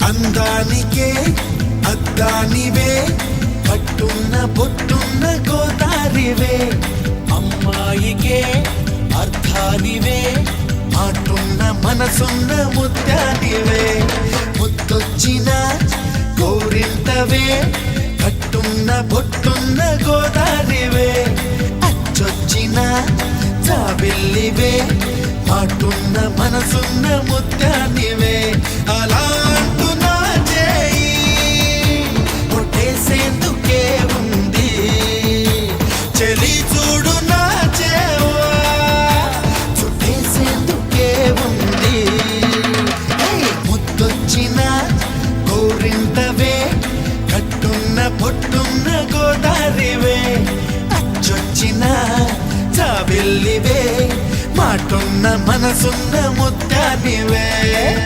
అందానికే అద్దానివే కట్టున్న బొట్టున్న గోదారివే అమ్మాయికే అర్థానివే మాటున్న మనసున్న ముత్యానివే ముద్దొచ్చిన గోరింతవే కట్టున్న బొట్టున్న గోదారివే అచ్చొచ్చిన జాబిల్లివే మాటున్న మనసున్న ముత్యానివే అలా అంటున్నా చేయి కొట్టేసేందుకే ఉంది చెలి చూడు నా చేవా చుట్టేసేందుకే ఉంది ముద్దొచ్చిన గోరింటవే కట్టున్న పొట్టున్న గోదారివే అచ్చొచ్చిన జాబిల్లివే మాటున్న మనసున్న ముత్యానివే